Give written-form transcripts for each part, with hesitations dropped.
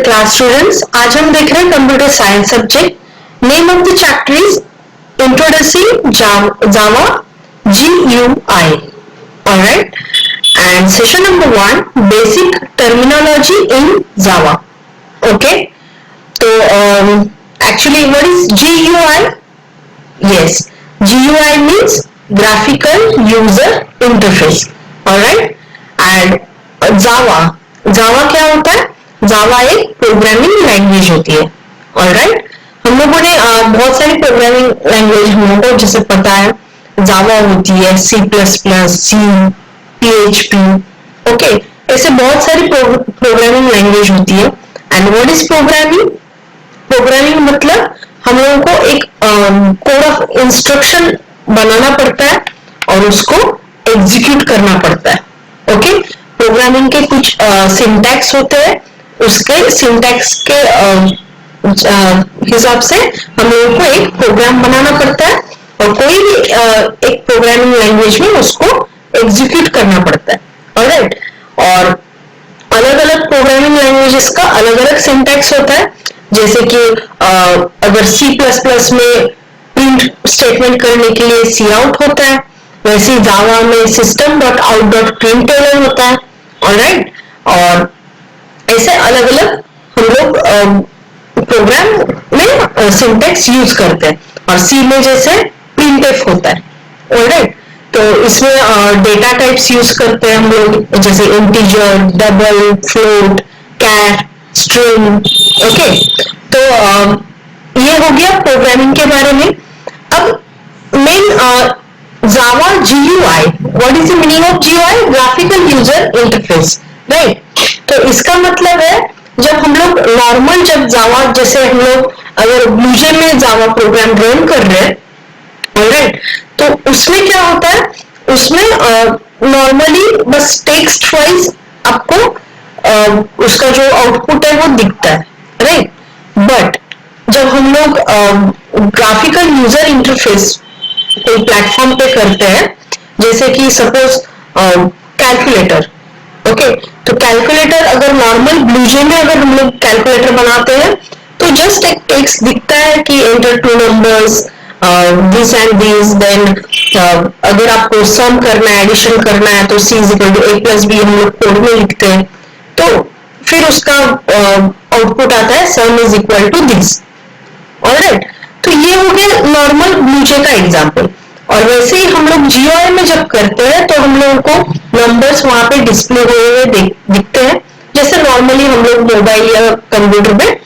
Class students, आज हम देख रहे हैं computer science subject. Name of the chapter is introducing Java GUI। Alright, and session number 1, basic terminology in Java. Okay, तो actually what is GUI? Yes, GUI means graphical user interface. Alright, and Java क्या होता है? जावा एक programming language होती है। Alright, हम लोगों ने बहुत सारी प्रोग्रामिंग लैंग्वेज हम लोगों को जैसे पता है, जावा होती है, C++, C, PHP। ओके, ऐसे बहुत सारी प्रोग्रामिंग लैंग्वेज होती है। And what is programming? Programming मतलब हम लोगों को एक कोड ऑफ इंस्ट्रक्शन बनाना पड़ता है और उसको एग्जीक्यूट करना पड़ता है। ओके, प्रोग्रामिंग के कुछ सिंटैक्स होते हैं, उसके सिंटैक्स के हिसाब से हम लोगों को एक प्रोग्राम बनाना पड़ता है और कोई भी एक प्रोग्रामिंग लैंग्वेज में उसको एग्जीक्यूट करना पड़ता है। ऑलराइट, और अलग अलग प्रोग्रामिंग लैंग्वेजेस का अलग अलग सिंटैक्स होता है। जैसे कि अगर C++ में प्रिंट स्टेटमेंट करने के लिए Cout होता है, वैसे जावा में system.out.println होता है। ऑलराइट, और ऐसे अलग अलग हम लोग प्रोग्राम में सिंटैक्स यूज करते हैं। और C में जैसे printf होता है। ऑलराइट, तो इसमें डेटा टाइप्स यूज करते हैं हम लोग, जैसे इंटीजर, डबल, फ्लोट, कैर, स्ट्रिंग। ओके, तो ये हो गया प्रोग्रामिंग के बारे में। अब main Java GUI, what is the meaning of GUI? Graphical user interface. Right, तो इसका मतलब है जब हम लोग नॉर्मल जब जावा, जैसे हम लोग अगर ब्लूजे में जावा प्रोग्राम रन कर रहे हैं, ऑलराइट, तो उसमें क्या होता है? उसमें नॉर्मली बस टेक्स्ट वाइज आपको उसका जो आउटपुट है वो दिखता है। राइट, बट जब हम लोग ग्राफिकल यूजर इंटरफेस कोई प्लेटफॉर्म पे करते हैं, जैसे कि सपोज कैलकुलेटर। ओके, तो कैलकुलेटर अगर नॉर्मल ब्लूजे में अगर हम लोग कैलकुलेटर बनाते हैं तो जस्ट एक टेक्स्ट दिखता है कि enter two numbers this and this. Then अगर आपको सम करना है, एडिशन करना है, तो C = A+B हम लोग कोड में लिखते हैं, तो फिर उसका आउटपुट आता है सम = दिस। ऑलराइट, तो ये हो गया नॉर्मल ब्लूजे का एग्जांपल। और वैसे ही हम लोग GUI में जब करते हैं तो हम लोगों को नंबर्स वहां पे डिस्प्ले हुए दिखते हैं, जैसे नॉर्मली हम लोग मोबाइल या कंप्यूटर में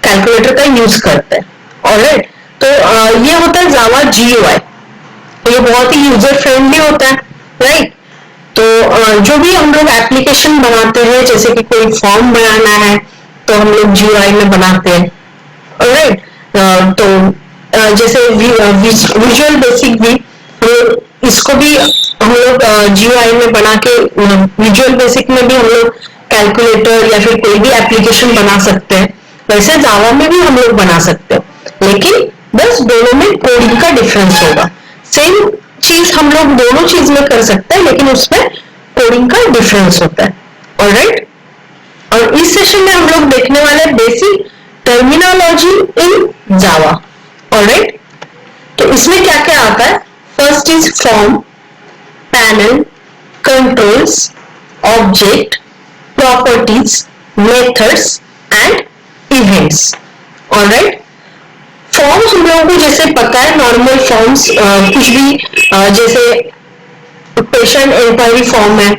कैलकुलेटर का यूज करते हैं। ऑलराइट, तो ये होता है जावा GUI। ये बहुत ही यूजर फ्रेंडली होता है। राइट, तो जो भी हम लोग एप्लीकेशन बनाते हैं, जैसे कि कोई फॉर्म बनाना है तो हम लोग GUI में बनाते हैं। ऑलराइट, तो जैसे विजुअल बेसिक भी इसको भी हम लोग GUI में बना के, विजुअल बेसिक में भी हम लोग कैलकुलेटर या फिर कोई भी एप्लीकेशन बना सकते हैं। वैसे जावा में भी हम लोग बना सकते हैं, लेकिन बस दोनों में कोडिंग का डिफरेंस होगा। सेम चीज हम लोग दोनों चीज में कर सकते हैं, लेकिन उसमें कोडिंग का डिफरेंस होता है। ऑलराइट, और इस सेशन में हम लोग देखने वाले basic terminology in Java. Alright, तो इसमें क्या क्या आता है? First is form, panel, controls, object, properties, methods and events. Alright, forms हम लोगों को जैसे पता है, नॉर्मल फॉर्म्स कुछ भी जैसे पेशेंट इंक्वायरी फॉर्म है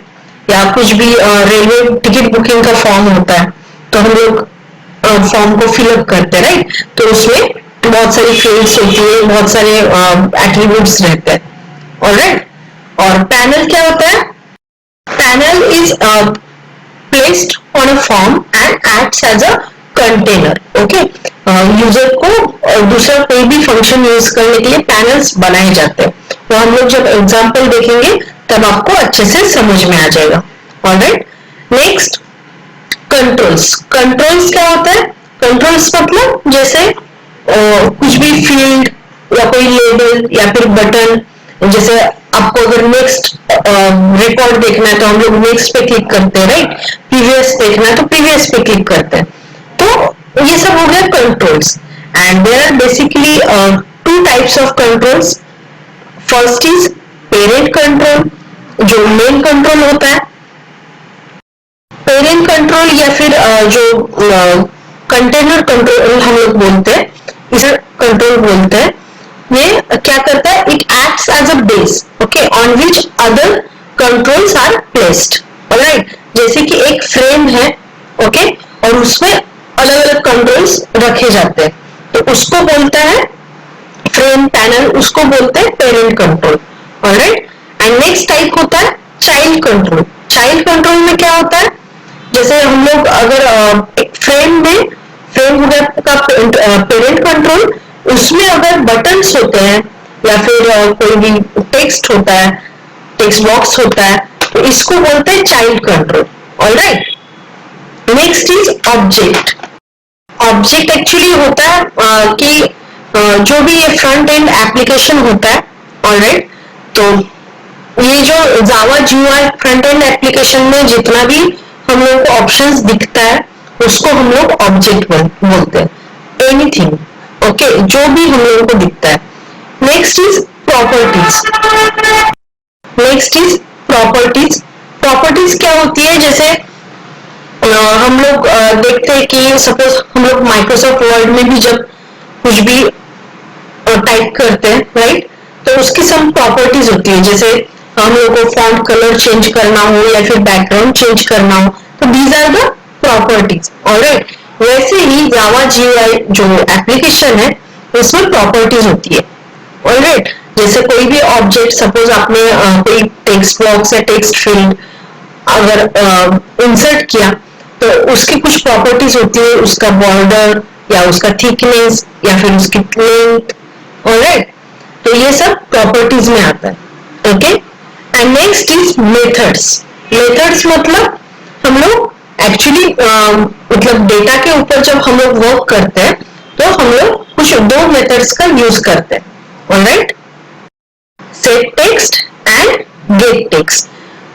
या कुछ भी रेलवे टिकट बुकिंग का फॉर्म होता है, तो हम लोग फॉर्म को फिलअप करते हैं। राइट, तो उसमें बहुत सारी फील्ड्स होती है, बहुत सारे एट्रीब्यूट्स रहते हैं। ऑलराइट, और पैनल क्या होता है? Panel is placed on a form and acts as a container. Okay, user को दूसरा कोई भी फंक्शन यूज करने के लिए पैनल्स बनाए जाते हैं। वो हम लोग जब एग्जांपल देखेंगे तब आपको अच्छे से समझ में आ जाएगा। Alright, next controls. कंट्रोल्स क्या होता है? कंट्रोल्स मतलब जैसे कुछ भी फील्ड या कोई लेबल या फिर बटन, जैसे आपको अगर नेक्स्ट रिकॉर्ड देखना है तो हम लोग नेक्स्ट पे क्लिक करते हैं। राइट, प्रीवियस देखना है तो प्रीवियस पे क्लिक करते हैं। तो ये सब हो गया controls and there are basically two types of controls. First is parent control, जो मेन कंट्रोल होता है. पेरेंट कंट्रोल या फिर जो कंटेनर कंट्रोल हम लोग बोलते हैं, इसे कंट्रोल बोलते हैं. ये क्या करता है, it acts as a base, okay, on which other controls are placed. Alright, जैसे कि एक फ्रेम है, ओके, और उसमें अलग अलग कंट्रोल्स रखे जाते हैं, तो उसको बोलता है फ्रेम पैनल, उसको बोलते हैं parent control. Alright, and next type होता है चाइल्ड कंट्रोल. चाइल्ड कंट्रोल में क्या होता है, जैसे हम लोग अगर एक फ्रेम में, फ्रेम हो गया का पेरेंट कंट्रोल, उसमें अगर बटन्स होते हैं या फिर कोई भी टेक्स्ट होता है, टेक्स्ट बॉक्स होता है, तो इसको बोलते हैं child control. Alright, next is object. Object actually होता है कि जो भी ये फ्रंट एंड एप्लीकेशन होता है. ऑलराइट, तो ये जो जावा GUI फ्रंट एंड एप्लीकेशन में जितना भी हम लोग को ऑप्शंस दिखता है, उसको हम लोग ऑब्जेक्ट बोलते हैं. एनीथिंग, ओके, जो भी हम लोगों को दिखता है. Next is properties. Next is properties. Properties क्या होती है, जैसे हम लोग देखते हैं कि सपोज हम लोग माइक्रोसॉफ्ट वर्ड में भी जब कुछ भी टाइप करते हैं, राइट, तो उसकी सम प्रॉपर्टीज होती है. जैसे हम लोग को फॉन्ट कलर चेंज करना हो या फिर बैकग्राउंड चेंज करना हो, तो these are the properties. Alright, वैसे ही जावा GUI जो एप्लीकेशन है, उसमें प्रॉपर्टीज होती है. ऑलराइट, जैसे कोई भी ऑब्जेक्ट, सपोज आपने कोई टेक्स्ट बॉक्स या टेक्स्ट फील्ड अगर इंसर्ट किया, तो उसकी कुछ प्रॉपर्टीज होती है, उसका बॉर्डर या उसका थिकनेस या फिर उसकी लेंथ. ऑलराइट, तो ये सब प्रॉपर्टीज में आता है. Okay, and next is methods. Methods मतलब हम लोग एक्चुअली मतलब डेटा के ऊपर जब हम लोग वर्क करते हैं, तो हम लोग कुछ दो मेथड्स का यूज करते हैं. Alright, set text and gate text.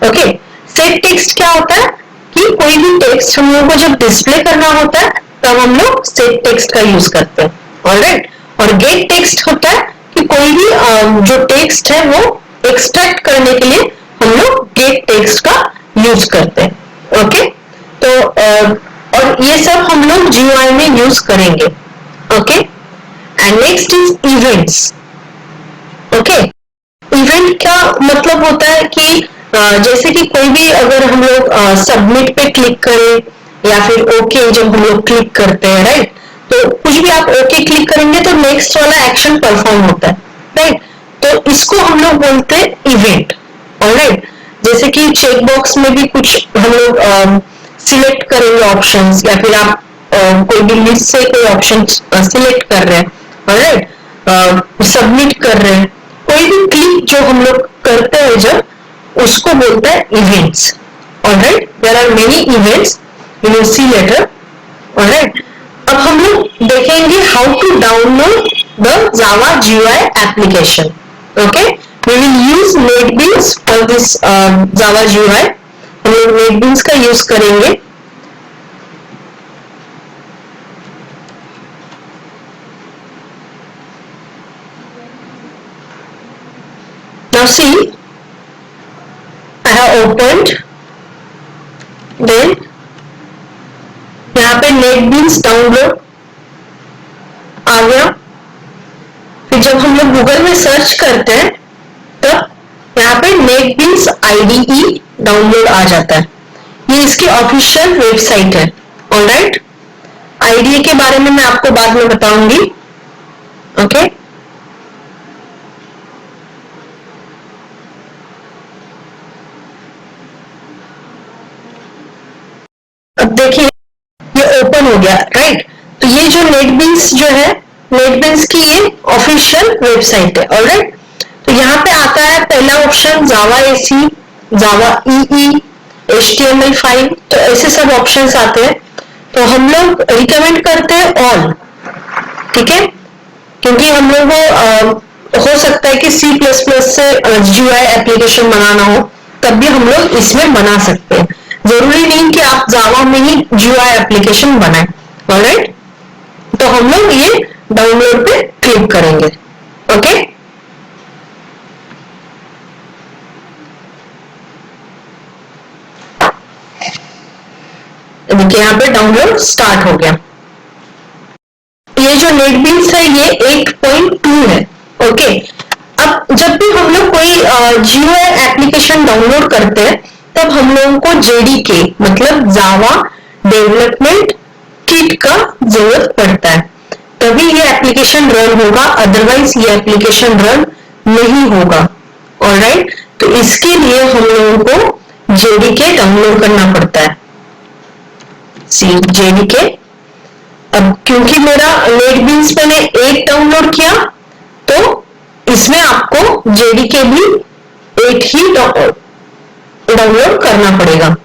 Okay, set text क्या होता है कि कोई भी टेक्स्ट हम लोग को जब डिस्प्ले करना होता है, तब हम लोग सेट टेक्स्ट का यूज करते हैं. ऑलराइट, और गेट टेक्स्ट होता है कि कोई भी जो टेक्स्ट है वो एक्सट्रैक्ट करने के लिए हम लोग गेट टेक्स्ट का यूज करते हैं. ओके, तो और ये सब हम लोग GUI में यूज करेंगे. Okay, and next is events. Okay, event का मतलब होता है कि जैसे कि कोई भी अगर हम लोग सबमिट पे क्लिक करें या फिर ओके जब हम लोग क्लिक करते हैं, राइट, तो कुछ भी आप ओके क्लिक करेंगे तो नेक्स्ट वाला एक्शन परफॉर्म होता है. राइट, तो इसको हम लोग बोलते हैं इवेंट. ऑलराइट, जैसे कि चेक बॉक्स में भी कुछ हम लोग सिलेक्ट करेंगे ऑप्शंस, या फिर आप कोई भी लिस्ट से कोई ऑप्शन सिलेक्ट कर रहे हैं, ऑलराइट, सबमिट कर रहे हैं, कोई भी क्लिक जो हम लोग करते हैं जब, उसको बोलते हैं events. Alright, there are many events, you will see later. Alright, अब हम लोग देखेंगे how to download the Java GUI application. Okay, we will use NetBeans for this Java GUI. हम लोग नेटबीन्स का यूज करेंगे. Now see, I have opened, then यहाँ पे नेटबीन्स डाउनलोड आ गया. फिर जब हम लोग गूगल में सर्च करते हैं, तब यहाँ पे नेटबीन्स IDE डाउनलोड आ जाता है. ये इसकी ऑफिशियल वेबसाइट है. ऑलराइट, IDE के बारे में मैं आपको बाद में बताऊंगी. ओके, अब देखिए ये ओपन हो गया. राइट, तो ये जो नेटबीन्स जो है, नेटबीन्स की ये ऑफिशियल वेबसाइट है. ऑलराइट, तो यहाँ पे आता है पहला ऑप्शन जावा AC, जावा EE, HTML5, तो ऐसे सब ऑप्शंस आते हैं. तो हम लोग रिकमेंड करते हैं ऑल. ठीक है, क्योंकि हम लोग को हो सकता है कि C++ से GUI एप्लीकेशन बनाना हो, तब भी हम लोग इसमें बना सकते हैं. जरूरी नहीं कि आप जावा में ही GUI एप्लीकेशन बनाएं. ऑलराइट, तो हम लोग ये डाउनलोड पे क्लिक करेंगे। ओके, देखिए यहाँ पे डाउनलोड स्टार्ट हो गया। ये जो नेटबीन्स है ये 8.2 है। ओके, अब जब भी हम लोग कोई GUI एप्लीकेशन डाउनलोड करते हैं तब हम लोगों को JDK मतलब जावा डेवलपमेंट किट का जरूरत पड़ता है, तभी ये एप्लीकेशन रन होगा, अदरवाइज ये एप्लीकेशन रन नहीं होगा। ऑलराइट, तो इसके लिए हम लोगों को JDK डाउनलोड करना पड़ता है। JDK, अब क्योंकि मेरा नेटबीन्स मैंने 8 डाउनलोड किया तो इसमें आपको JDK भी 8 ही डाउनलोड करना पड़ेगा।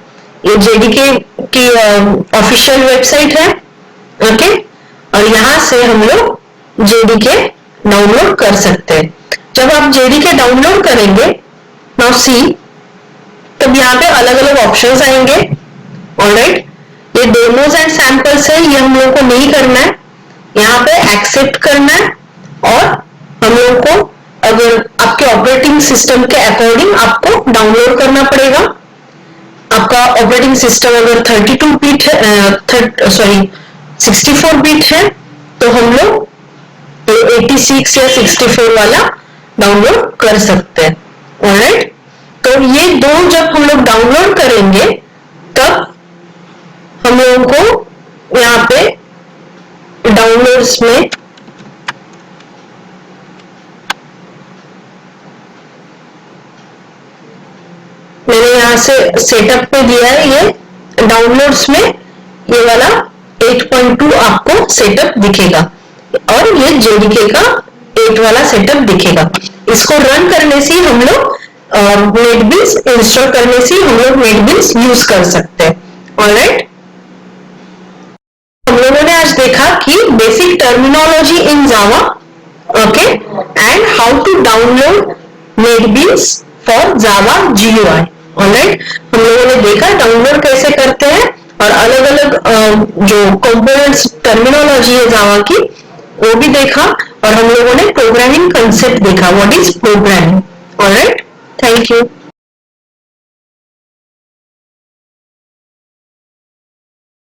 ये JDK की ऑफिशियल वेबसाइट है। ओके, और यहां से हम लोग JDK डाउनलोड कर सकते हैं। जब आप JDK डाउनलोड करेंगे, नाउ सी, तब यहाँ पे अलग अलग ऑप्शंस आएंगे। ऑलराइट, ये डेमोज एंड सैंपल्स है, ये हम लोगों को नहीं करना है, यहाँ पे एक्सेप्ट करना है। और हम लोगों को अगर आपके ऑपरेटिंग सिस्टम के अकॉर्डिंग आपको डाउनलोड करना पड़ेगा। आपका ऑपरेटिंग सिस्टम अगर 32 बिट है, सॉरी 64 बिट है, तो हम लोग 86 या 64 वाला डाउनलोड कर सकते हैं। ऑलराइट, तो ये दो जब हम लोग डाउनलोड करेंगे तब हम लोगों को यहाँ पे डाउनलोड्स में मैंने यहाँ से सेटअप पे दिया है, ये डाउनलोड्स में ये वाला 8.2 आपको सेटअप दिखेगा और ये JDK का 8 वाला सेटअप दिखेगा। इसको रन करने से हम लोग नेटबीन्स इंस्टॉल करने से हम लोग नेटबीन्स यूज कर सकते हैं। ऑलराइट, हम लोगों ने आज देखा कि basic terminology in Java, okay, and how to download NetBeans for Java GUI। Alright, हम लोगों ने देखा डाउनलोड कैसे करते हैं और अलग अलग जो कंपोनेंट्स टर्मिनोलॉजी है जावा की वो भी देखा, और हम लोगों ने प्रोग्रामिंग कंसेप्ट देखा, what is programming. Alright, thank you.